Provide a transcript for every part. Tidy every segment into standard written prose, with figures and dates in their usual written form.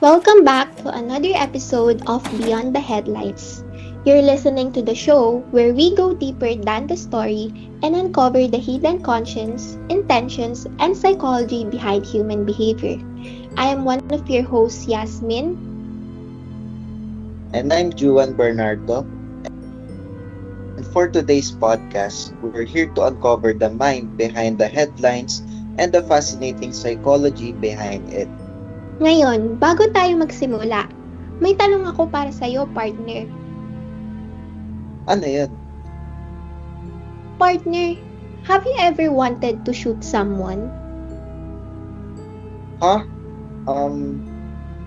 Welcome back to another episode of Beyond the Headlines. You're listening to the show where we go deeper than the story and uncover the hidden conscience, intentions, and psychology behind human behavior. I am one of your hosts, Yasmin. And I'm Juan Bernardo. And for today's podcast, we're here to uncover the mind behind the headlines and the fascinating psychology behind it. Ngayon, bago tayo magsimula, may tanong ako para sa'yo, partner. Ano yun? Partner, have you ever wanted to shoot someone? Ha?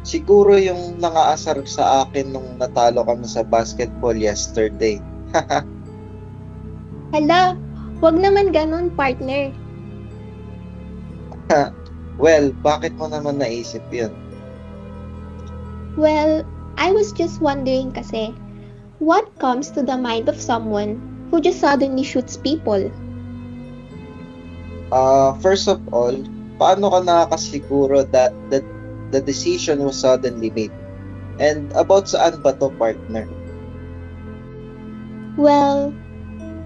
Siguro yung nangaasar sa akin nung natalo kami sa basketball yesterday. Hala, wag naman ganun, partner. Well, bakit mo naman naisip yun? Well, I was just wondering kasi, what comes to the mind of someone who just suddenly shoots people? First of all, paano ka nakakasiguro that the decision was suddenly made? And about saan ba to, partner? Well,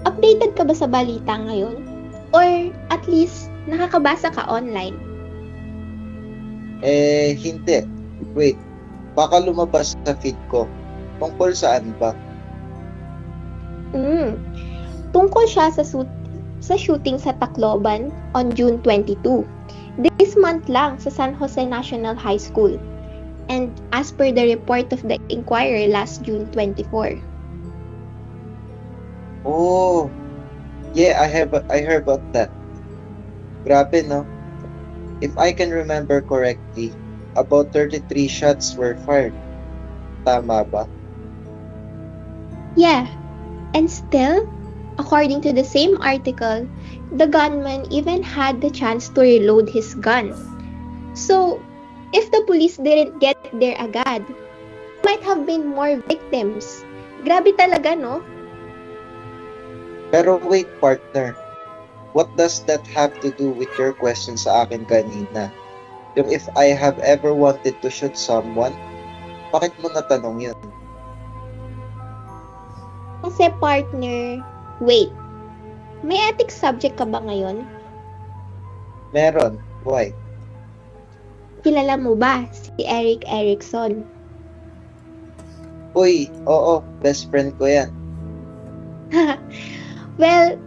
updated ka ba sa balita ngayon? Or at least, nakakabasa ka online? Hindi. Wait, baka lumabas sa feed ko. Tungkol saan ba? Tungkol siya sa shooting sa Tacloban on June 22. This month lang sa San Jose National High School. And as per the report of the Inquirer last June 24. Oh, yeah, I heard about that. Grabe, no? If I can remember correctly, about 33 shots were fired. Tama ba? Yeah, and still, according to the same article, the gunman even had the chance to reload his gun. So, if the police didn't get there agad, might have been more victims. Grabe talaga, no? Pero wait, partner. What does that have to do with your question sa akin kanina? Yung if I have ever wanted to shoot someone, bakit mo natanong yun? Kasi partner, wait, may ethics subject ka ba ngayon? Meron. Why? Kilala mo ba si Eric Erickson? Uy, oo, best friend ko yan. Well,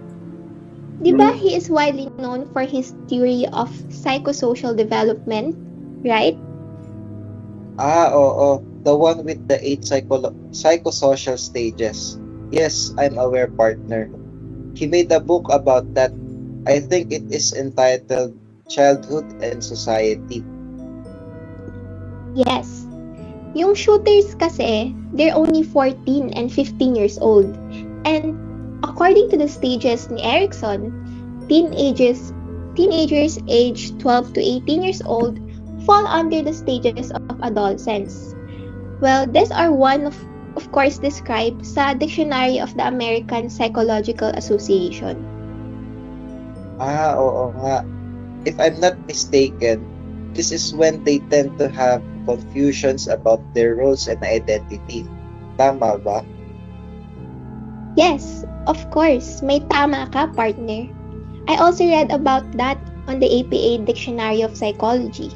di ba he is widely known for his theory of psychosocial development, right? Oo. The one with the 8 psychosocial stages. Yes, I'm aware, partner. He made a book about that. I think it is entitled Childhood and Society. Yes. Yung shooters kasi, they're only 14 and 15 years old. And according to the stages ni Erickson, teenagers aged 12 to 18 years old fall under the stages of adolescence. Well, these are one of course described sa Dictionary of the American Psychological Association. Oo nga. If I'm not mistaken, this is when they tend to have confusions about their roles and identity. Tama ba? Yes, of course, may tama ka, partner. I also read about that on the APA Dictionary of Psychology.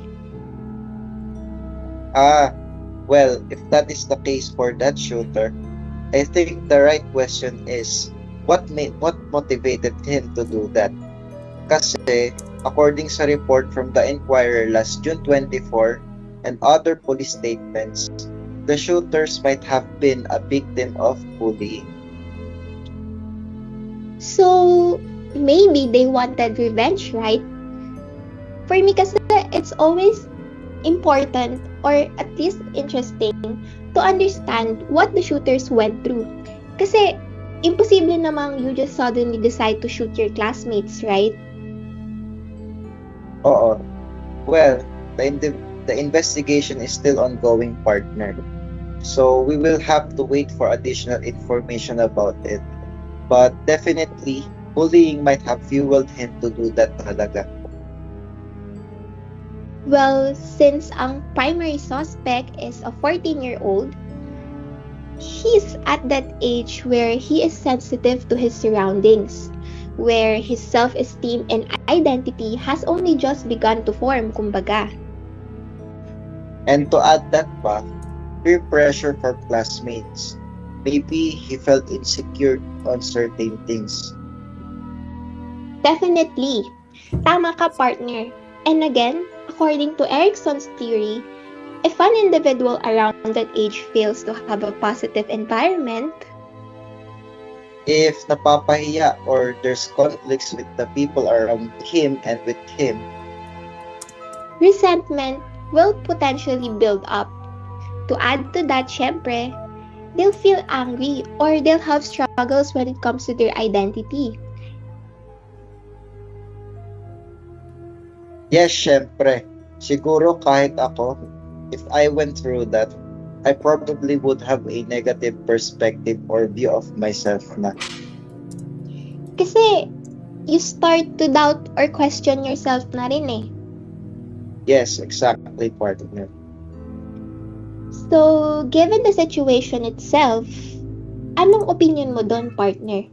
Well, if that is the case for that shooter, I think the right question is, what motivated him to do that? Kasi, according sa report from the Inquirer last June 24 and other police statements, the shooters might have been a victim of bullying. So, maybe they wanted revenge, right? For me kasi, it's always important or at least interesting to understand what the shooters went through. Kasi, imposible namang you just suddenly decide to shoot your classmates, right? Oo. Well, the investigation is still ongoing, partner. So, we will have to wait for additional information about it. But definitely, bullying might have fueled him to do that talaga. Well, since ang primary suspect is a 14-year-old, he's at that age where he is sensitive to his surroundings, where his self-esteem and identity has only just begun to form, kumbaga. And to add that pa, peer pressure for classmates. Maybe he felt insecure on certain things. Definitely. Tama ka, partner. And again, according to Erickson's theory, if an individual around that age fails to have a positive environment, If napapahiya or there's conflicts with the people around him and with him, resentment will potentially build up. To add to that, syempre, they'll feel angry or they'll have struggles when it comes to their identity. yes, syempre, siguro kahit ako, if I went through that, I probably would have a negative perspective or view of myself na. Kasi you start to doubt or question yourself na rin eh. Yes, exactly, partner. So, given the situation itself, anong opinion mo doon, partner?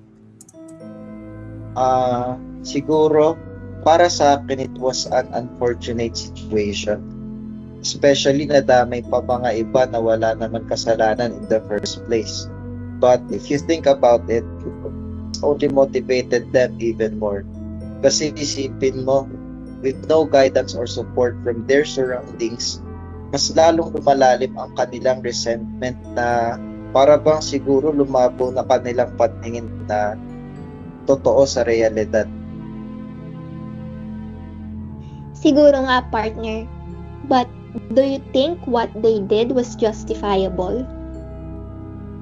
Siguro, para sa akin, it was an unfortunate situation. Especially nadamay pa mga iba na wala naman kasalanan in the first place. But if you think about it, it only motivated them even more. Kasi isipin mo, with no guidance or support from their surroundings, mas lalong lumalalim ang kanilang resentment na para bang siguro lumabo na kanilang paningin na totoo sa realidad. Siguro nga, partner. But do you think what they did was justifiable?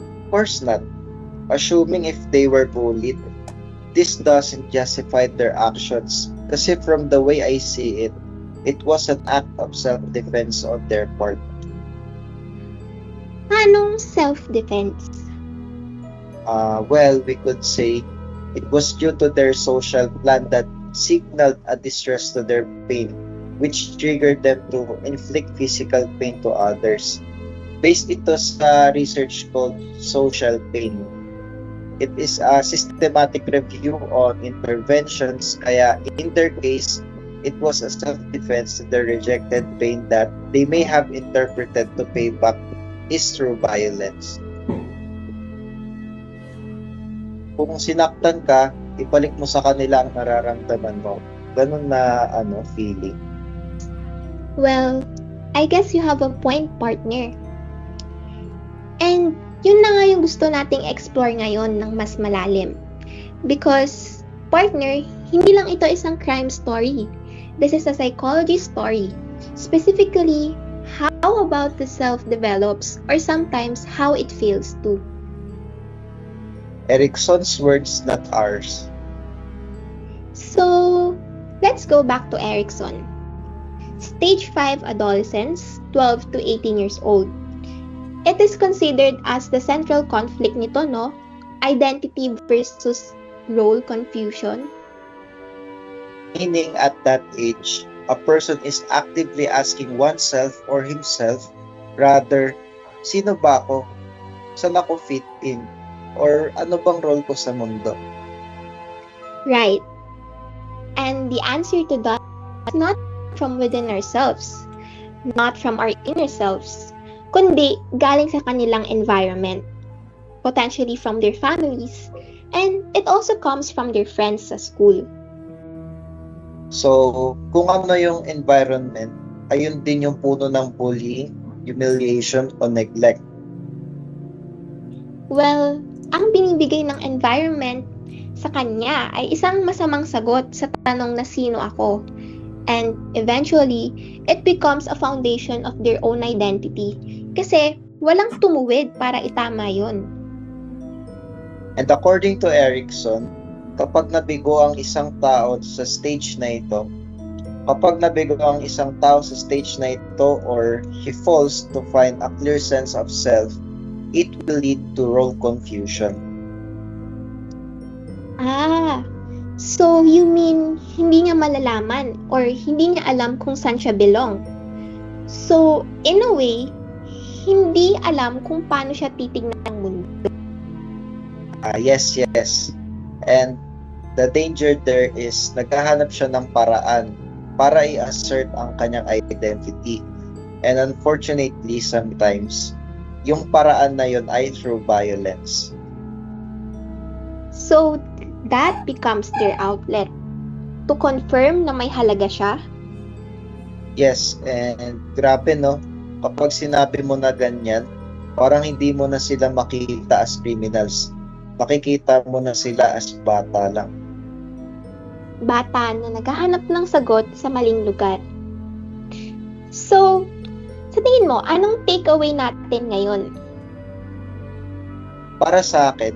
Of course not. Assuming if they were bullied, this doesn't justify their actions. Kasi from the way I see it, it was an act of self-defense on their part. Anong self-defense? Well, we could say it was due to their social plan that signaled a distress to their pain, which triggered them to inflict physical pain to others. Based ito sa research called social pain. It is a systematic review on interventions, kaya in their case, it was a self-defense to the rejected pain that they may have interpreted to pay back is through violence. Kung sinaktan ka, ibalik mo sa kanila ang nararamdaman mo. Ganun na feeling. Well, I guess you have a point, partner. And yun na nga yung gusto nating explore ngayon ng mas malalim. Because, partner, hindi lang ito isang crime story. This is a psychology story. Specifically, how about the self develops or sometimes how it fails too. Erickson's words, not ours. So, let's go back to Erickson. Stage 5 adolescents, 12 to 18 years old. It is considered as the central conflict nito, no? Identity versus role confusion. Meaning at that age, a person is actively asking oneself or himself, rather, sino ba ako? Saan ako fit in? Or ano bang role ko sa mundo? Right. And the answer to that is not from within ourselves, not from our inner selves, kundi galing sa kanilang environment, potentially from their families, and it also comes from their friends sa school. So, kung ano yung environment, ayun din yung puno ng bullying, humiliation, o neglect. Well, ang binibigay ng environment sa kanya ay isang masamang sagot sa tanong na sino ako. And eventually, it becomes a foundation of their own identity. Kasi walang tumuwid para itama yun. And according to Erickson, kapag nabigo ang isang tao sa stage na ito, or he falls to find a clear sense of self, it will lead to role confusion. So you mean hindi nga malalaman or hindi niya alam kung saan siya belong. So, in a way, hindi alam kung paano siya titignan ng mundo. Yes. And the danger there is naghahanap siya ng paraan para i-assert ang kanyang identity. And unfortunately, sometimes, yung paraan na yun ay through violence. So, that becomes their outlet to confirm na may halaga siya. Yes, and grabe no, kapag sinabi mo na ganyan, parang hindi mo na sila makita as criminals. Makikita mo na sila as bata lang. Bata na naghahanap ng sagot sa maling lugar. So, sa tingin mo, anong takeaway natin ngayon? Para sa akin,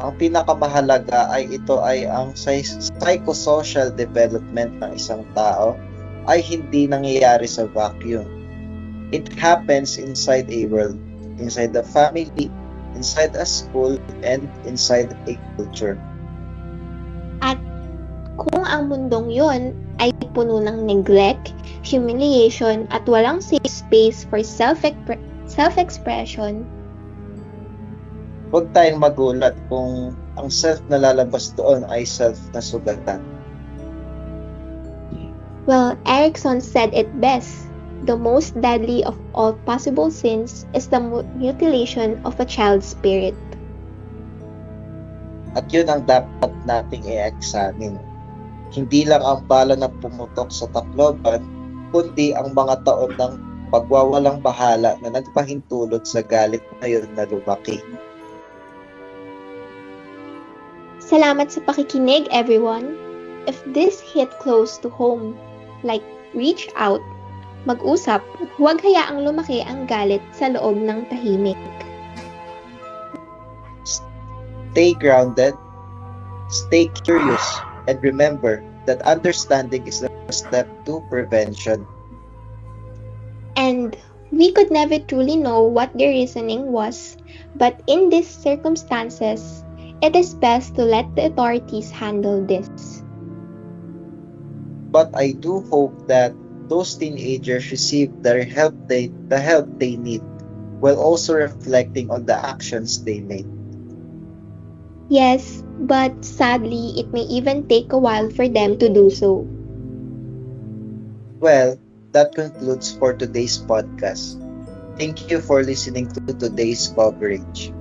ang pinakamahalaga ay ito ay ang psychosocial development ng isang tao ay hindi nangyayari sa vacuum. It happens inside a world, inside the family, inside a school, and inside a culture. At kung ang mundong yon ay puno ng neglect, humiliation, at walang safe space for self-expression, Huwag tayong magulat kung ang self na lalabas doon ay self na sugatan. well, Erikson said it best. The most deadly of all possible sins is the mutilation of a child's spirit. At yun ang dapat nating i-examine. Hindi lang ang bala na pumutok sa Tacloban, kundi ang mga taon ng pagwawalang bahala na nagpahintulot sa galit na yun na lumaki. Salamat sa pakikinig, everyone. If this hit close to home, like reach out, mag-usap, huwag hayaang lumaki ang galit sa loob ng tahimik. Stay grounded, stay curious, and remember that understanding is the first step to prevention. And we could never truly know what their reasoning was, but in these circumstances, it is best to let the authorities handle this. But I do hope that those teenagers receive the help they need, while also reflecting on the actions they made. Yes, but sadly, it may even take a while for them to do so. Well, that concludes for today's podcast. Thank you for listening to today's coverage.